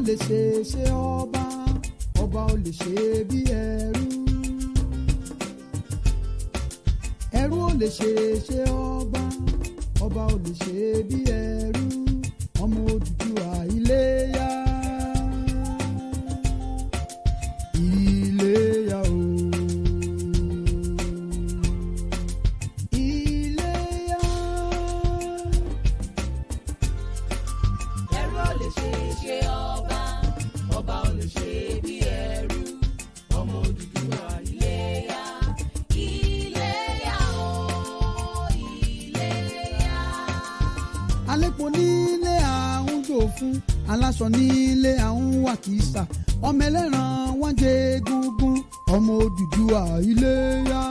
lè ṣe ọba, ọba ò lè ṣe bí ẹrú. Ẹrú ò lè ṣe ọba, ọba ò lè ṣe bí ẹrú. Ọmọ Odùduwà Iléyá. Iléyá o. Iléyá. Ẹrú ò lè ṣe ọba, ọba ò lè ṣe bí ẹrú. Ọmọ Odùduwà Iléyá. Iléyá o, Iléyá. Alépo nílé àwọn jò fún, aláṣọ nílé àwọn wàkísà. Ọmọ ẹlẹ́ran wọ́n jẹ egungun, ọmọ Odùduwà Iléyá.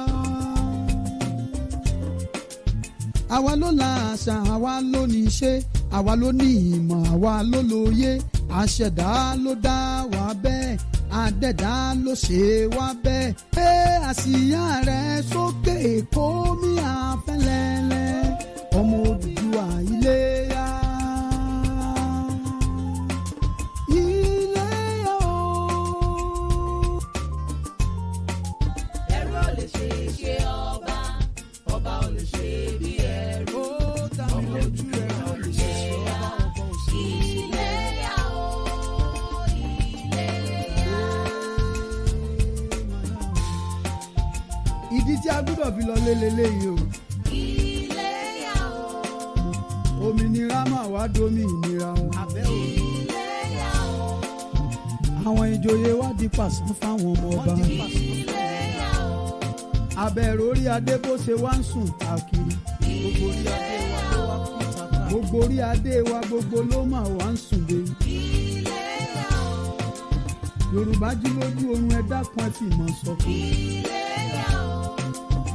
Àwa ló la àṣà, àwa ló ní iṣẹ́, àwa ló ní ìmọ̀, àwa ló lóye. Àṣẹ̀dá ló dá wa bẹ́ẹ̀, àdẹ̀dá ló ṣe wá bẹ́ẹ̀. Gbé àsíá rẹ̀ sókè kó mi àfẹ́lẹ́lẹ́, ọmọ Odùduwà Iléyá. Iléyá o. Ẹrú ò lè ṣe ọba, ọba ò lè ṣe bí ẹrú. Ó dá mi lójú rẹ̀ ó lè ṣe ọba, ọba ò ṣe. Iléyá o, Iléyá. Ìdí tí a gbọ́dọ̀ fi lọ lélẹ́lẹ́yìí o. Iléyá o, Òmìnira máa wá dómìnira o. Iléyá o, Àwọn ìjòyè wá di pàṣán fáwọn ọmọ ọba. Iléyá o, Abẹ́rẹ́ orí adé bó ṣe wá ń sùn káàkiri. Gbogbo orí adé wa gbogbo ló máa wá ń sùn dé. Iléyá o, Yorùbá jí lójú oorun ẹ dákun ẹ fìmọ̀ ṣọ̀kan. Iléyá o,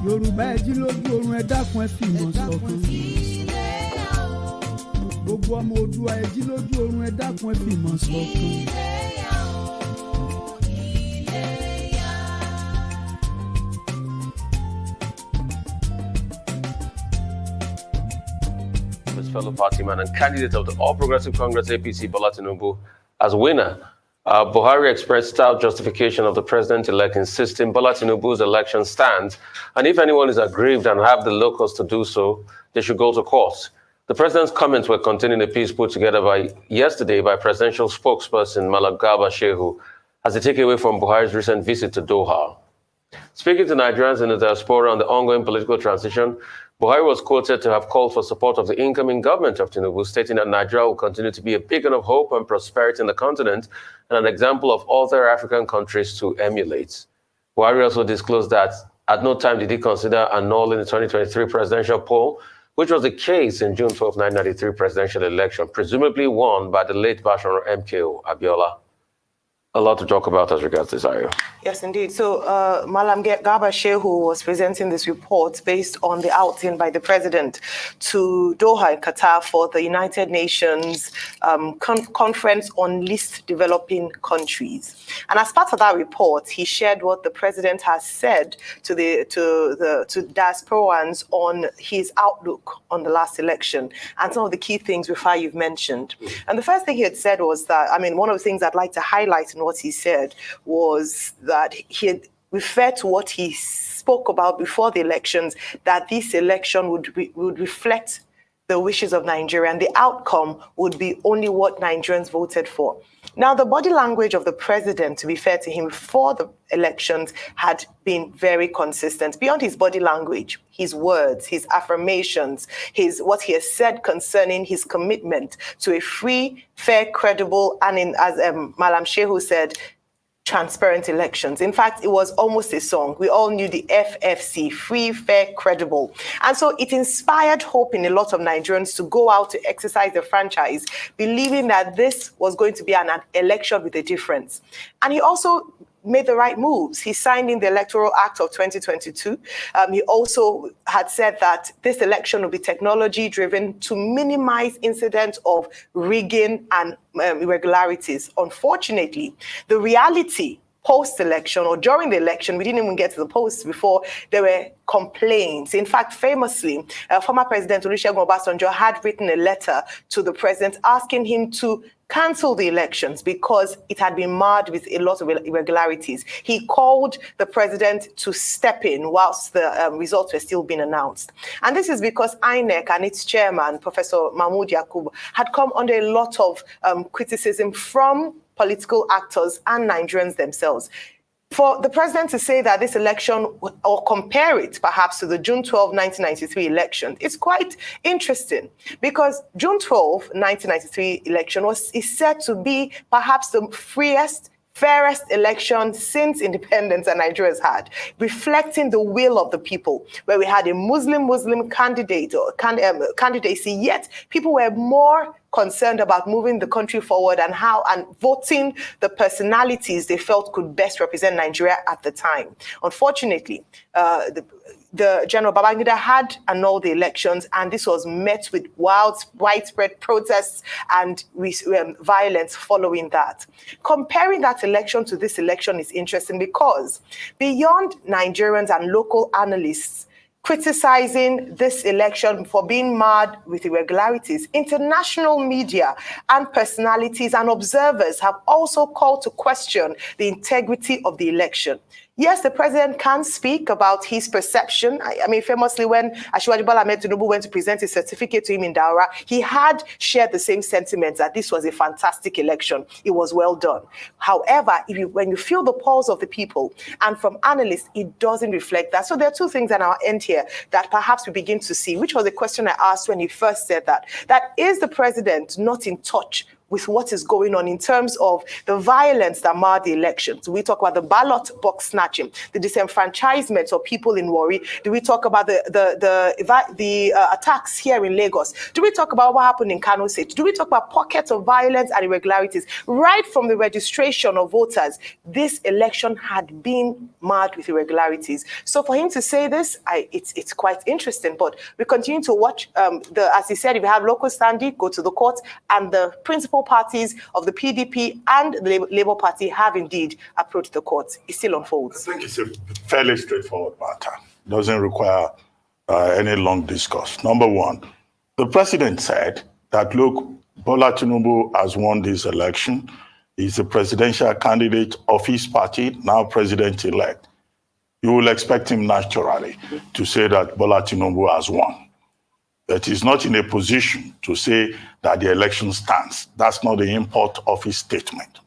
Yorùbá ẹ jí lójú oorun ẹ dákun ẹ fìmọ̀ ṣọ̀kan. Iléyá o, Gbogbo ọmọ Oòduà ẹ jí lójú oorun ẹ dákun ẹ fìmọ̀ ṣọ̀kan. Iléyá o, Iléyá. His fellow partyman and candidate of the All Progressive Congress APC, Bola Tinubu, as winner. Buhari expressed stout justification of the president-elect, insisting Bola Tinubu's election stands, and if anyone is aggrieved and have the locals to do so, they should go to court. The president's comments were contained in a piece put together yesterday by presidential spokesperson Malam Garba Shehu as a takeaway from Buhari's recent visit to Doha. Speaking to Nigerians in the diaspora on the ongoing political transition, Buhari was quoted to have called for support of the incoming government of Tinubu, stating that Nigeria will continue to be a beacon of hope and prosperity in the continent and an example of other African countries to emulate. Buhari also disclosed that at no time did he consider annulling the 2023 presidential poll, which was the case in June 12, 1993 presidential election, presumably won by the late Bashir MKO Abiola. A lot to talk about as regards this area. Yes, indeed. So Malam Garba Shehu was presenting this report based on the outing by the president to Doha in Qatar for the United Nations Conference on Least Developing Countries. And as part of that report, he shared what the president has said to diasporans on his outlook on the last election and some of the key things, Rufai, you've mentioned. And the first thing he had said was that, one of the things I'd like to highlight in what he said was that he had referred to what he spoke about before the elections, that this election would reflect the wishes of Nigeria and the outcome would be only what Nigerians voted for. Now, the body language of the president, to be fair to him, before the elections had been very consistent. Beyond his body language, his words, his affirmations, what he has said concerning his commitment to a free, fair, credible, and as Malam Shehu said, transparent elections. In fact, it was almost a song. We all knew the FFC, free, fair, credible. And so it inspired hope in a lot of Nigerians to go out to exercise their franchise, believing that this was going to be an election with a difference. And he also made the right moves. He signed in the Electoral Act of 2022. He also had said that this election will be technology-driven to minimize incidents of rigging and irregularities. Unfortunately, the reality post-election or during the election, we didn't even get to the post before there were complaints. In fact, famously, former President Olusegun Obasanjo had written a letter to the president asking him to cancel the elections because it had been marred with a lot of irregularities. He called the president to step in whilst the results were still being announced. And this is because INEC and its chairman, Professor Mahmood Yakubu, had come under a lot of criticism from political actors and Nigerians themselves. For the president to say that this election, or compare it perhaps to the June 12, 1993 election, is quite interesting because June 12, 1993 election is said to be perhaps the freest, fairest election since independence that Nigeria has had, reflecting the will of the people, where we had a Muslim candidate or candidacy, yet people were more concerned about moving the country forward and voting the personalities they felt could best represent Nigeria at the time. Unfortunately, the General Babangida had annulled the elections, and this was met with widespread protests and violence following that. Comparing that election to this election is interesting because beyond Nigerians and local analysts criticizing this election for being marred with irregularities, international media and personalities and observers have also called to question the integrity of the election. Yes, the president can speak about his perception. I mean, famously, when Asiwaju Bola Ahmed Tinubu went to present his certificate to him in Daura, he had shared the same sentiments that this was a fantastic election. It was well done. However, when you feel the pulse of the people and from analysts, it doesn't reflect that. So there are two things on our end here that perhaps we begin to see, which was a question I asked when he first said that is the president not in touch with what is going on in terms of the violence that marred the elections? Do we talk about the ballot box snatching, the disenfranchisement of people in Warri? Do we talk about the attacks here in Lagos? Do we talk about what happened in Kano State? Do we talk about pockets of violence and irregularities? Right from the registration of voters, this election had been marred with irregularities. So for him to say this, it's quite interesting. But we continue to watch. As he said, if you have local standing, go to the court, and the principal parties of the PDP and the Labour Party have indeed approached the courts. It still unfolds. I think it's a fairly straightforward matter. Doesn't require any long discourse. Number one, the president said that, look, Bola Tinubu has won this election. He's the presidential candidate of his party, now president-elect. You will expect him naturally to say that Bola Tinubu has won. That he's not in a position to say that the election stands. That's not the import of his statement.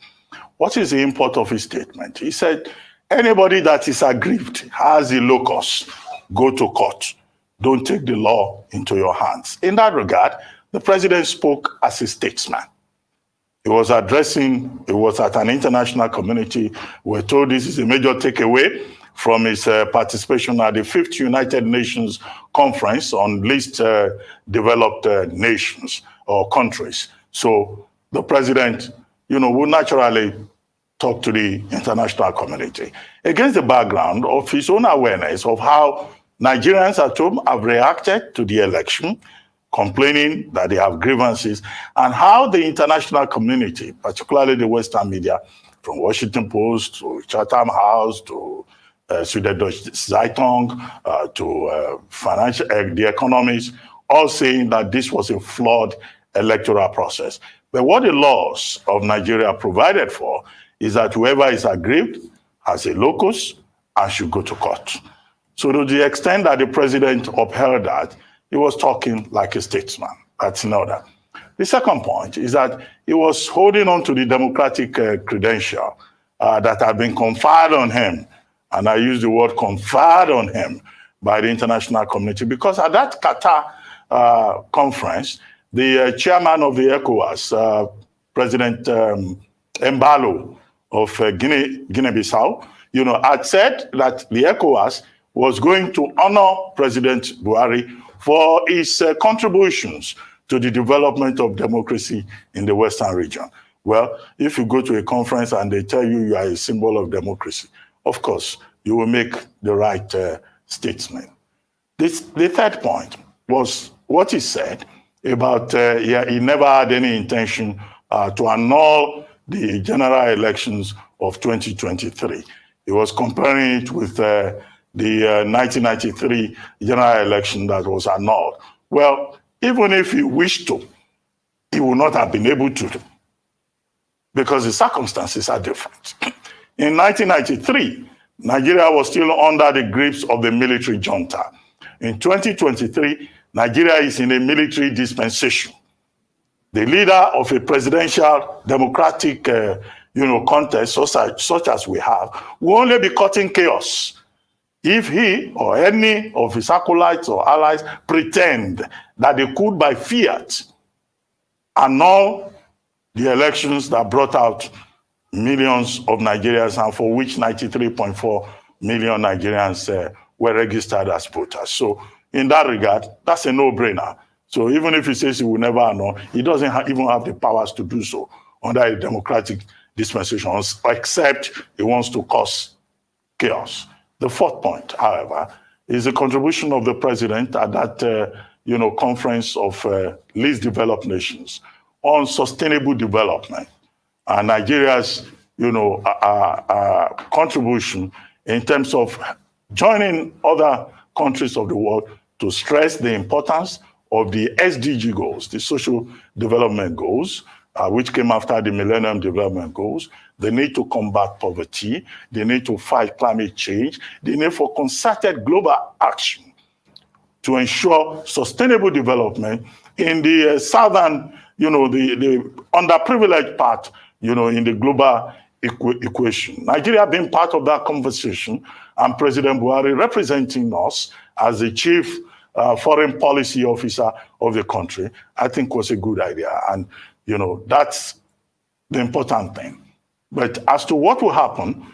What is the import of his statement? He said, anybody that is aggrieved, has a locus, go to court. Don't take the law into your hands. In that regard, the president spoke as a statesman. He was at an international community. We're told this is a major takeaway from his participation at the 5th United Nations Conference on least developed nations or countries. So the president, will naturally talk to the international community against the background of his own awareness of how Nigerians at home have reacted to the election, complaining that they have grievances, and how the international community, particularly the Western media, from Washington Post to Chatham House to Süddeutsche Zeitung, to The Economist, all saying that this was a flawed electoral process. But what the laws of Nigeria provided for is that whoever is aggrieved has a locus and should go to court. So to the extent that the president upheld that, he was talking like a statesman. That's in order. The second point is that he was holding on to the democratic credential that had been conferred on him, and I use the word conferred on him, by the international community, because at that Qatar conference, the chairman of the ECOWAS, President Embalo of Guinea-Bissau, had said that the ECOWAS was going to honor President Buhari for his contributions to the development of democracy in the Western region. Well, if you go to a conference and they tell you are a symbol of democracy, of course, you will make the right statement. The third point was what he said about he never had any intention to annul the general elections of 2023. He was comparing it with the 1993 general election that was annulled. Well, even if he wished to, he would not have been able to, because the circumstances are different. In 1993, Nigeria was still under the grips of the military junta. In 2023, Nigeria is in a military dispensation. The leader of a presidential democratic contest such as we have will only be causing chaos if he or any of his acolytes or allies pretend that they could, by fiat, annul the elections that brought out millions of Nigerians and for which 93.4 million Nigerians were registered as voters. So in that regard, that's a no-brainer. So even if he says he will never annul, he doesn't even have the powers to do so under a democratic dispensation, except he wants to cause chaos. The fourth point, however, is the contribution of the president at that conference of least developed nations on sustainable development and Nigeria's contribution in terms of joining other countries of the world to stress the importance of the SDG goals, the social development goals, which came after the Millennium Development Goals, the need to combat poverty, the need to fight climate change, the need for concerted global action to ensure sustainable development in the southern, the underprivileged part, in the global equation. Nigeria being part of that conversation and President Buhari representing us as the chief foreign policy officer of the country, I think was a good idea. And, that's the important thing. But as to what will happen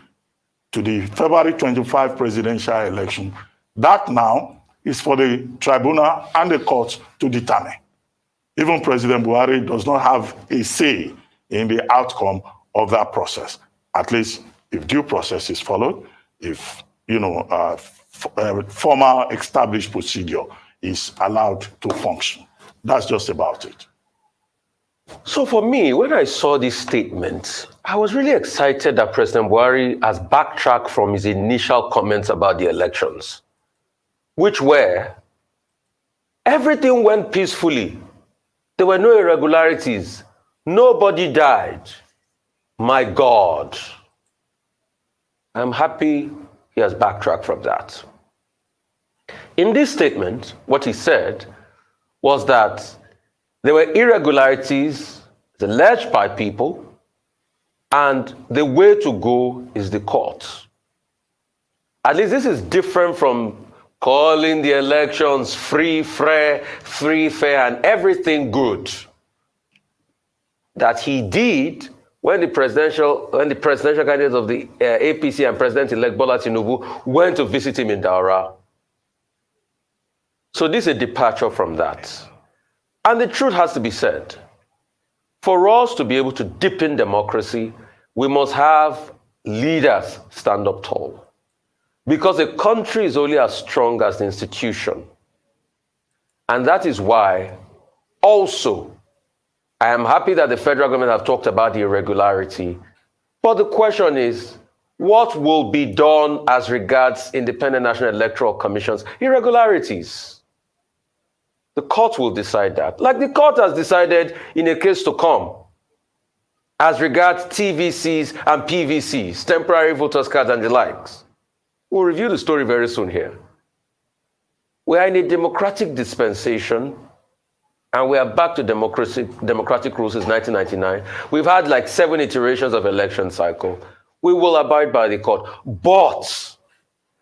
to the February 25 presidential election, that now is for the tribunal and the courts to determine. Even President Buhari does not have a say in the outcome of that process, at least if due process is followed, if formal established procedure is allowed to function. That's just about it. So for me, when I saw this statement, I was really excited that President Buhari has backtracked from his initial comments about the elections, which were, everything went peacefully. There were no irregularities. Nobody died. My God. I'm happy he has backtracked from that. In this statement, what he said was that there were irregularities alleged by people, and the way to go is the court. At least this is different from calling the elections free, fair, and everything good that he did when the presidential candidates of the APC and President-elect Bola Tinubu went to visit him in Daura. So this is a departure from that. And the truth has to be said. For us to be able to deepen democracy, we must have leaders stand up tall. Because a country is only as strong as the institution. And that is why also I am happy that the federal government have talked about the irregularity. But the question is, what will be done as regards independent national electoral commissions? Irregularities. The court will decide that. Like the court has decided in a case to come as regards TVCs and PVCs, temporary voters cards and the likes. We'll review the story very soon here. We are in a democratic dispensation and we are back to democratic rules since 1999. We've had like 7 iterations of election cycle. We will abide by the court. But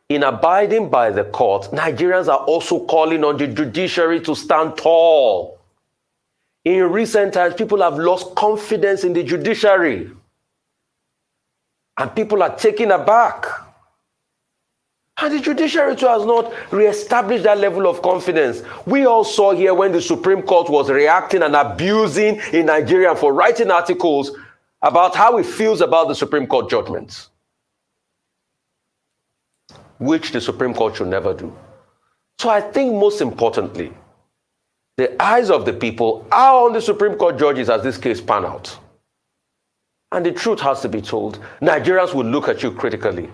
in abiding by the court, Nigerians are also calling on the judiciary to stand tall. In recent times, people have lost confidence in the judiciary. And people are taken aback. And the judiciary too has not reestablished that level of confidence. We all saw here when the Supreme Court was reacting and abusing in Nigeria for writing articles about how it feels about the Supreme Court judgments, which the Supreme Court should never do. So I think most importantly, the eyes of the people are on the Supreme Court judges as this case pan out. and the truth has to be told, Nigerians will look at you critically.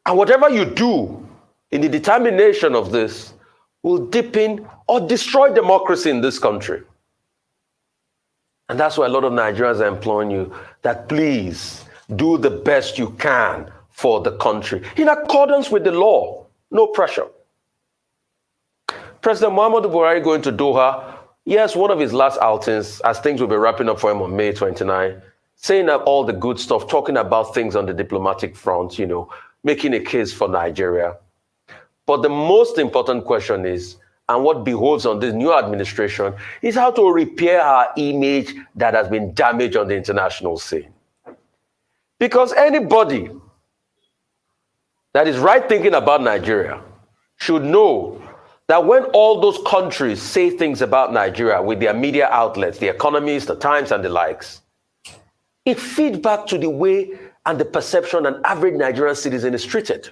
And whatever you do in the determination of this will deepen or destroy democracy in this country. And that's why a lot of Nigerians are imploring you that please do the best you can for the country in accordance with the law. No pressure. President Muhammadu Buhari going to Doha, yes, one of his last outings, as things will be wrapping up for him on May 29, saying up all the good stuff, talking about things on the diplomatic front, you know, making a case for Nigeria. But the most important question is, and what behoves on this new administration, is how to repair our image that has been damaged on the international scene. Because anybody that is right thinking about Nigeria should know that when all those countries say things about Nigeria with their media outlets, the Economist, the Times, and the likes, it feeds back to the way and the perception an average Nigerian citizen is treated.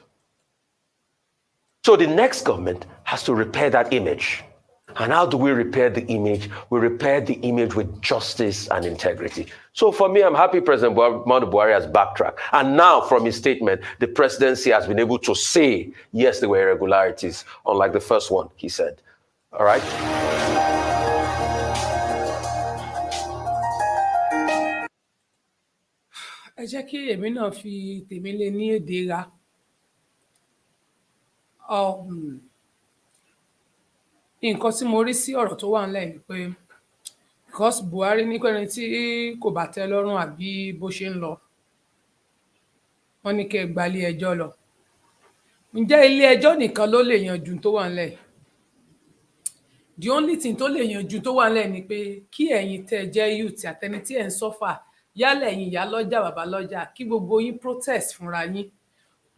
So the next government has to repair that image. And how do we repair the image? We repair the image with justice and integrity. So for me, I'm happy President Muhammadu Buhari has backtracked. And now from his statement, the presidency has been able to say, yes, there were irregularities, unlike the first one, he said. All right? Ẹ jẹ́ kí èmi náà fi tèmi lé ní èdè ra. Nǹkan tí mo rí sí ọ̀rọ̀ tó wà ńlẹ̀ ni pé because Buhari ní pẹ́ni tí kò bá tẹ́ lọ́rùn àbí bó ṣe ń lọ wọ́n ní kẹ́ gba ilé ẹjọ́ lọ. Ǹjẹ́ ilé ẹjọ́ nìkan ló lè yanjú tó wà ńlẹ̀? The only thing tó lè yanjú tó wà ńlẹ̀ ni pé kí ẹ̀yin tẹ́ jẹ́ youth àtẹni tí ẹ̀ ń sọ́fà yálà ẹ̀yin ìyá lọ́jà bàbá lọ́jà kí gbogbo yín protest fúnra yín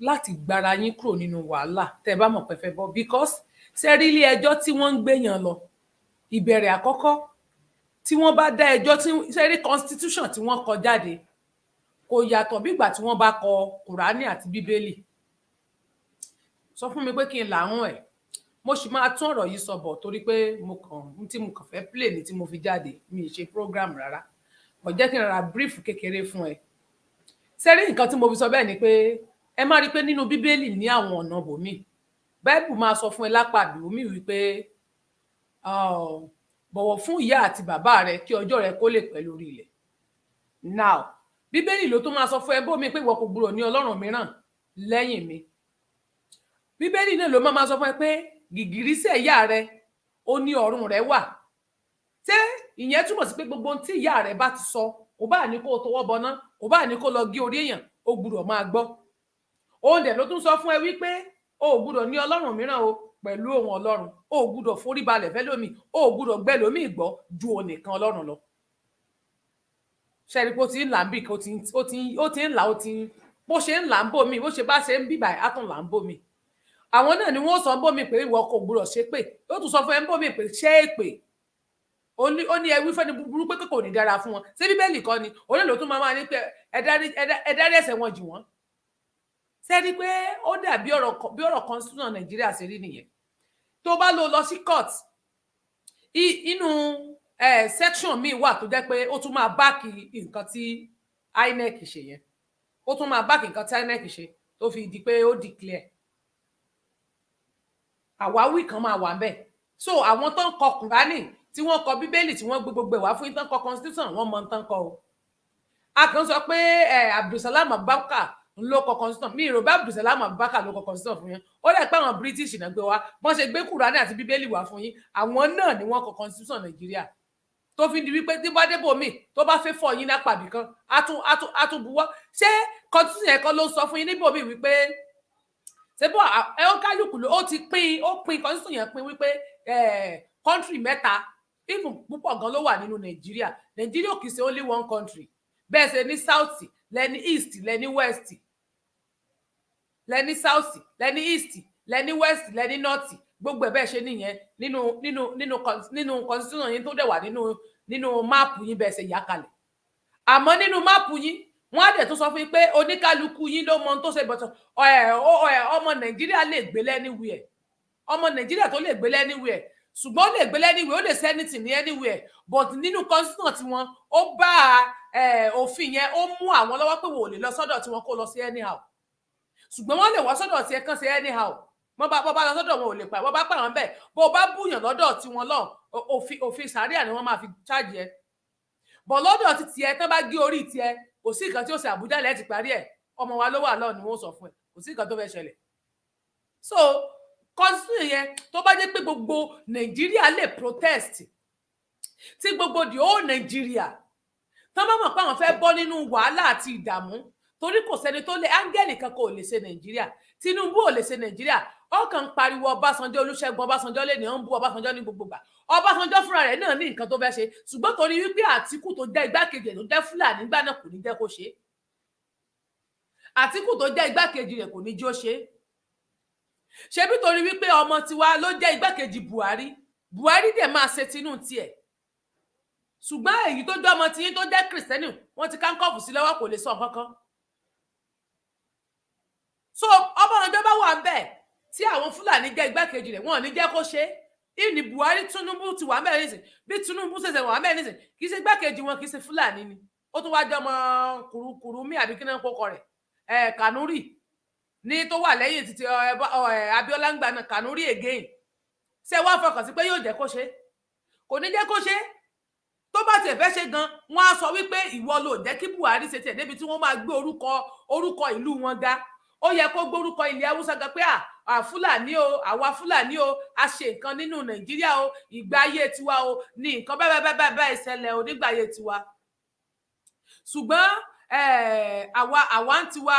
láti gbára yín kúrò nínú wàhálà tẹ́ bá mọ̀ pé fẹ́ bọ́ because sẹ́rí ilé ẹjọ́ tí wọ́n ń gbéyàn lọ ìbẹ̀rẹ̀ àkọ́kọ́ tí wọ́n bá dá ẹjọ́ tí sẹ́rí constitution tí wọ́n kọ jáde kò yàtọ̀ bí ìgbà tí wọ́n bá kọ Kùránì àti Bíbélì. Sọ fún mi pé kí n làwọn ẹ̀ mo sì máa tún ọ̀rọ̀ yìí sọ bọ̀ torí pé mo kàn fẹ́ play ní tí mo fi jáde mi ì ṣe program rárá kò jẹ́ kí n ra brief kékeré fún ẹ. Sẹ́rí nǹkan tí mo fi sọ bẹ́ẹ̀ ni pé ẹ má rí i pé nínú Bíbélì ní àwọn ọ̀nà bòmíì Bible máa sọ fún ẹ lápá bòmíì wípé bọ̀wọ̀ fún ìyá àti bàbá rẹ kí ọjọ́ rẹ kó lè pẹ́ lórí ilẹ̀. Now Bíbélì ló tó máa sọ fún ẹ bòmíì pé ìwọ kò gbúdọ̀ ní ọlọ́run mìíràn lẹ́yìn mi. Bíbélì náà ló máa sọ fún ẹ pé gìgìrísẹ̀ ìyá rẹ ó ní ọ̀run rẹ wà. Ṣé ìyẹn túmọ̀ sí pé gbogbo ohun tí ìyá rẹ bá ti sọ kò bá ní kó o tọwọ́ bọná kò bá ní kó lọ gé orí èèyàn ó gbúdọ̀ máa gbọ́. Òun dẹ̀ ló tún sọ fún ẹ wípé o ò gbúdọ̀ ní ọlọ́run mìíràn o pẹ̀lú ohun ọlọ́run o ò gbúdọ̀ forí balẹ̀ fẹ́lómi o ò gbúdọ̀ gbẹ́ lómi ìgbọ́ ju onìkan ọlọ́run lọ. Ṣẹ́rí pé ó ti ń là ń bì ó ti ń là ó ti bó ṣe ń là ń bò mí bó ṣe bá ṣe ń bìbà á tún là ń bò mí. Àwọn náà ni wọ́n sọ ń bò mí pé ìwọ kò gbúdọ̀ ṣe pé ó tún sọ fún ẹ ń bò mí pé ṣé èpè ó ní ẹ wí fẹ́ni búburú pé kò ní dára fún wọn ṣé Bíbélì kọ́ ni òun náà ló tún máa ní pé ẹ dárí ẹ̀ṣẹ̀ wọn jì wọ́n. Ṣé rí pé ó dàbí ọ̀rọ̀ constitution Nàìjíríà ṣe rí nìyẹn. Tó bá lọ sí court inú section míì wà tó jẹ́ pé ó tún máa báàkì nǹkan tí INEC ṣe yẹn ó tún máa báàkì nǹkan tí INEC ṣe tó fi di pé ó declare àwáwí kan máa wà ńbẹ̀. So àwọn tó ń kọ Kùránì tí wọ́n kọ Bíbélì tí wọ́n gbé gbogbo ẹ̀wá fún ìtàn kọ constitution wọ́n mọ ìtàn kọ o. A kàn sọ pé Abdulsalam Abubakar ló kọ constitution mi ìròbá Abdulsalam Abubakar ló kọ constitution fún yín ó dẹ̀ pé àwọn British náà gbé wá wọ́n ṣe gbé Kùránì àti Bíbélì wá fún yín àwọn náà ni wọ́n kọ constitution Nàìjíríà tó fi di wípé tí bá débò míì tó bá fẹ́ fọ yín lápá bì kan á tún buwọ́ ṣé constitution yẹn kan ló sọ fún yín níbò míì wípé ṣé bó ẹ ó kálukú ló ó pín constitution yẹn pín wípé country mẹ́ta even púpọ̀ gan ló wà nínú Nàìjíríà kì í ṣe only one country bẹ́ẹ̀ ṣe ní south lẹ́ni east lẹ́ni west lẹ́ni south lẹ́ni east lẹ́ni west lẹ́ni north gbogbo ẹ̀ bẹ́ẹ̀ ṣe nìyẹn nínú constitution yín tó dẹ̀ wà nínú máàpù yín bẹ́ẹ̀ ṣe yà kalẹ̀. Àmọ́ nínú máàpù yín wọ́n á dẹ̀ tún sọ fún yín pé oníkálukú yín ló mọ ohun tó ṣe bọ̀tọ̀ ọmọ Nàìjíríà lè gbé lẹ́niwẹ̀ẹ́ ọmọ Nàìjíríà tó lè gbé lẹ́niwẹ̀ẹ́ ṣùgbọ́n ó lè gbé anywhere, ó lè ṣe anything ní anywhere, but nínú constitution tí wọn ó bá òfin yẹn ó mú àwọn lọ́wọ́ pé wò lè lọ sọ́dọ̀ tí wọn kó lọ sí anyhow, ṣùgbọ́n wọ́n lè wá sọ́dọ̀ tí ẹ kàn sí anyhow. Bó bá lọ sọ́dọ̀ wọn ò lè pa, bó bá pa wọn bẹ́ẹ̀, bó bá búyàn lọ́dọ̀ tí wọn lọ òfin sàríà ni wọ́n máa fi charge ẹ. Bọ̀ lọ́dọ̀ ti tiẹ̀ tán bá gé orí tiẹ̀, kò sí nǹkan tí ó ṣe Àbújá lẹ́ẹ̀ ti parí ẹ̀, ọmọ wa ló wà lọ́ọ̀ ni wọ́n sọ fún ẹ, kò sí nǹkan tó fẹ́ ṣẹlẹ̀. So constitution yẹn tó bá jẹ́ pé gbogbo Nàìjíríà lè protest, tí gbogbo the whole Nàìjíríà tán bá mọ̀ pé àwọn fẹ́ bọ́ nínú wàhálà àti ìdààmú, torí kò sẹ́ni tó lè, áńgẹ́lì kankan ò lè ṣe Nàìjíríà, Tinubu ò lè ṣe Nàìjíríà, ọkàn ń pariwo Ọbásanjọ́, Olúṣẹ́gun Ọbásanjọ́ lè ní ó ń bú Ọbásanjọ́ ní gbogbo gbà. Ọbásanjọ́ fúnra rẹ̀ náà ní nǹkan tó fẹ́ ṣe, ṣùgbọ́n torí wípé Àtíkù tó jẹ́ igbákejì rẹ̀ tó jẹ́ Fúlàní nígbà náà kò ní jẹ́ kó ṣe. Àtíkù tó jẹ́ igbákejì rẹ̀ kò ní jẹ́ ó ṣe. Ṣebí torí wípé ọmọ tiwa ló jẹ́ igbákejì Buhari dẹ̀ máa ṣe tinú tiẹ̀. Ṣùgbọ́n èyí tó jẹ́ ọmọ tiyín tó jẹ́ Kristẹni, wọ́n ti káńkọ́ọ̀fù sí lọ́wọ́, kò lè sọ nǹkan kan. So Ọbásanjọ́ bá wà ńbẹ̀ tí àwọn Fúlàní jẹ́ igbákejì rẹ̀, wọn ò ní jẹ́ kó ṣe. Ìní Buhari, Tinubu ti wà ńbẹ̀ nísìn, bí Tinubu ṣẹ̀ṣẹ̀ wà ńbẹ̀ nísìn, kì í ṣe igbákejì wọn, kì í ṣe Fúlàní ni. Ó tún wá jẹ́ ọmọ Kùrùmí àbí kí náà kókọ rẹ̀, Kànúrì ní tó wà lẹ́yìn títí Abíọ́lá ń gbà náà, Kànúrì again. Ṣé wá fọkàn sí pé yóò jẹ́ kó ṣe? Kò ní jẹ́ kó ṣe. Tó bá tiẹ̀ fẹ́ ṣe gan, wọ́n á sọ wípé ìwọ ló jẹ́ kí Buhari ṣe tiẹ̀ débi tí wọ́n máa gbé orúkọ ìlú wọn ga. Ó yẹ kó gbórúkọ ilẹ̀ Haúsá gan pé Fúlàní o, àwa Fúlàní o, a ṣe nǹkan nínú Nàìjíríà o, ìgbà ayé tiwa o, ní nǹkan bẹ́ẹ̀ ìṣẹ̀lẹ̀ o nígbà ayé tiwa. Ṣùgbọ́n àwa ń tiwa,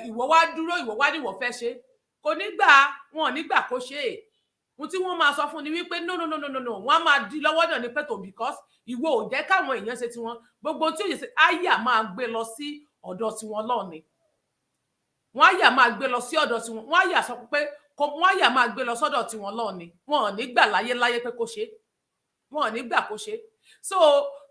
ìwọ wá dúró, ìwọ wá ní ìwọ fẹ́ ṣe, kò ní gbà, wọn ò ní gbà kó ṣe é. Ohun tí wọ́n máa sọ fún ni wípé no, wọ́n á máa di lọ́wọ́ náà ní pẹ̀tọ̀, because ìwọ ò jẹ́ káwọn èèyàn ṣe tiwọn, gbogbo tí ó yẹ ṣe áyà máa gbé lọ sí ọ̀dọ̀ tiwọn lọ́ọ̀ ni. Wọ́n áyà máa gbé lọ sí ọ̀dọ̀ tiwọn, wọ́n áyà sọ pé wọ́n áyà máa gbé lọ sọ́dọ̀ tiwọn lọ́ọ̀ ni. Wọn ò ní gbà láyé pé kó ṣe, wọn ò ní gbà kó ṣe. So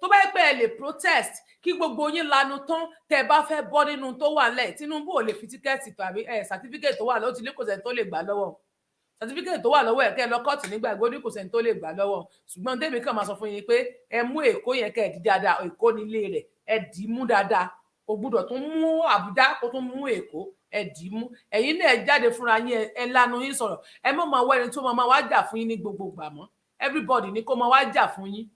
tó bá yẹ pé ẹ lè protest kí gbogbo yín lanu tán, tẹ́ bá fẹ́ bọ́ nínú tó wà lẹ̀, Tinubu ò lè fi tíkẹ́ẹ̀tì tàbí certificate tó wà lọ́wọ́, tí ní kò sẹ́ni tó lè gbà lọ́wọ́. Certificate tó wà lọ́wọ́ ẹ̀ kẹ́ lọ kọ́ọ̀tù nígbà ìgbóni kò sẹ́ni tó lè gbà lọ́wọ́. Ṣùgbọ́n tèmi kàn máa sọ fún yín pé ẹ mú Èkó yẹn kẹ́ ẹ dì dáadáa, Èkó nílé rẹ̀, ẹ dì mú dáadáa. Kò gbúdọ̀ tún mú Àbújá kó tún mú Èkó, ẹ dì mú. Ẹ̀yin náà ẹ jáde fúnra yín, ẹ lanu yín sọ̀rọ̀. Ẹ mọ̀ máa wá ẹni tó máa wá jà fún yín ní gbogbo ìgbà mọ́. Everybody ní kó máa wá jà fún yín.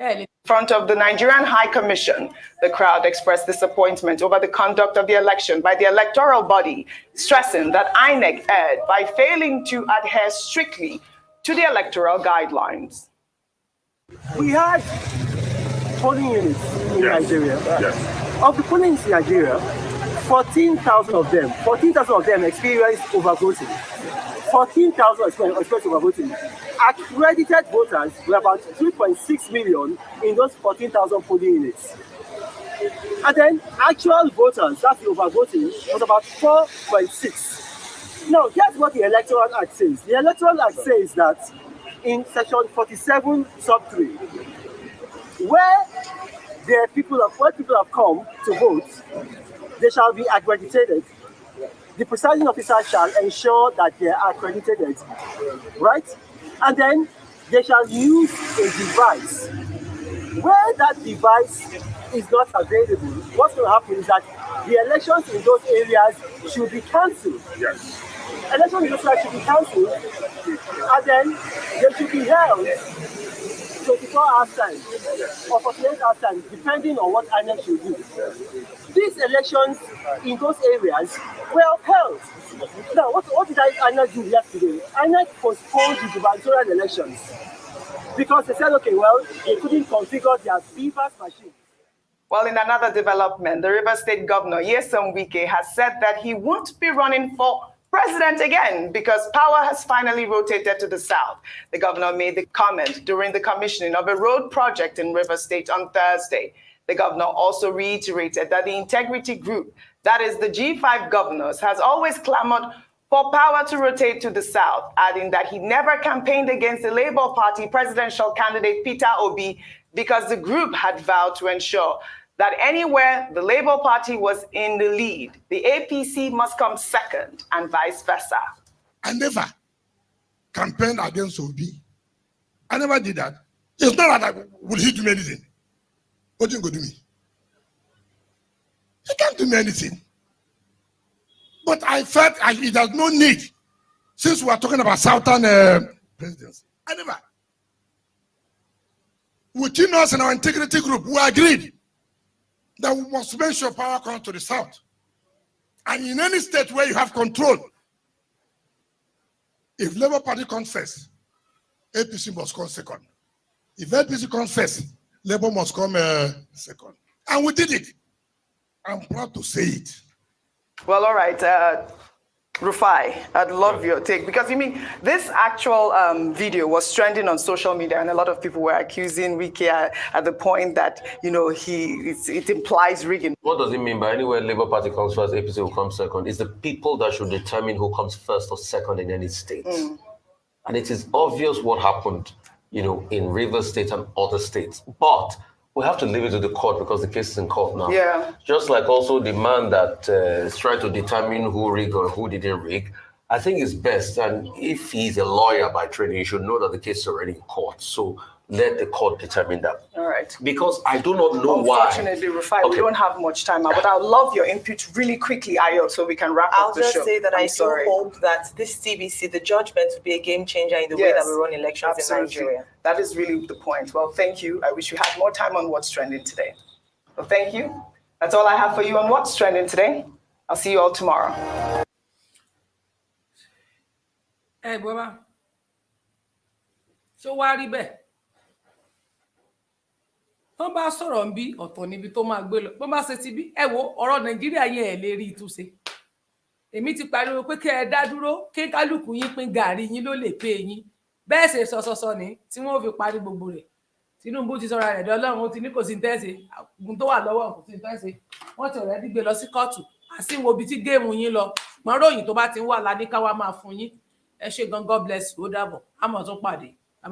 In front of the Nigerian High Commission, the crowd expressed disappointment over the conduct of the election by the electoral body, stressing that Inec erred by failing to adhere strictly to the electoral guidelines. We had polling units in Nigeria. Yes. Of the polling units in Nigeria, 14,000 of them experienced overvoting. 14,000 experienced overvoting. Accredited voters were about 3.6 million in those 14,000 polling units. And then actual voters, that's the overvoting, was about 4.6. Now, here's what the Electoral Act says. The Electoral Act says that in section 47, sub 3, where people have come to vote, they shall be accredited. The presiding officer shall ensure that they are accredited, right? And then they shall use a device. Where that device is not available, what's going to happen is that the elections in those areas should be cancelled. Yes. Elections in those areas should be cancelled, and then they should be held 24 hours time or 48 hours time, depending on what INEC should do. These elections in those areas were upheld. Now, what did INEC do yesterday? INEC postponed the gubernatorial elections because they said, okay, well, they couldn't configure their BVAS machine. Well, in another development, the Rivers State Governor, Nyesom Wike, has said that he won't be running for president again because power has finally rotated to the south. The governor made the comment during the commissioning of a road project in Rivers State on Thursday. The governor also reiterated that the Integrity Group, that is the G5 governors, has always clamored for power to rotate to the south, adding that he never campaigned against the Labour Party presidential candidate Peter Obi because the group had vowed to ensure that anywhere the Labour Party was in the lead, the APC must come second and vice versa. I never campaigned against Obi. I never did that. It's not that would he do me anything. What you going to do me? He can't do me anything. But I felt it has no need, since we are talking about Southern presidency. I never. Within us and our integrity group, we agreed that we must make sure power comes to the South. And in any state where you have control, if Labour Party comes first, APC must come second. If APC comes first, Labour must come second. And we did it. I'm proud to say it. Well, all right. Rufai, I'd love your take, because this actual video was trending on social media, and a lot of people were accusing Wike at the point that it implies rigging. What does it mean by anywhere Labour Party comes first, APC will come second? It's the people that should determine who comes first or second in any state. And it is obvious what happened, in Rivers State and other states. But we have to leave it to the court because the case is in court now. Yeah. Just like also the man that is trying to determine who rigged or who didn't rig, I think it's best. And if he's a lawyer by training, he should know that the case is already in court. So let the court determine that. All right. Because I do not know why. Unfortunately, Rufai, we don't have much time now, but I would love your input really quickly, Ayo, so we can wrap up the show. I'll just say that I do hope that this TBC, the judgment, will be a game changer in the way that we run elections in Nigeria. That is really the point. Well, thank you. I wish we had more time on What's Trending today. Well, thank you. That's all I have for you on What's Trending today. I'll see you all tomorrow. Hey, Baba. So why are you wọ́n bá sọ̀rọ̀ ń bí ọ̀tọ̀ níbi tó máa gbé lọ wọ́n bá ṣe ti bí ẹ wo ọ̀rọ̀ Nàìjíríà yẹn ẹ̀ lè rí ìtúnṣe èmi ti pariwo pé kẹ́ ẹ dá dúró kí kálukú yín pín gàrí yín ló lè pé yín bẹ́ẹ̀ ṣe sọsọsọ ni tí wọ́n fi parí gbogbo rẹ̀ Tinubu ti sọra rẹ̀ dọ́lọ́run ó ti ní kò sí tẹ́sẹ̀ àgùn tó wà lọ́wọ́ kò sí tẹ́sẹ̀ wọ́n ti ọ̀rẹ́dí gbé lọ sí kóòtù àsìwò ibi tí géèmù yín lọ mọ́ ròyìn tó bá ti ń wà ládìkáwá máa fún yín ẹ ṣé gan, God bless you, ó dàbọ̀ àmọ́ tún pàdé.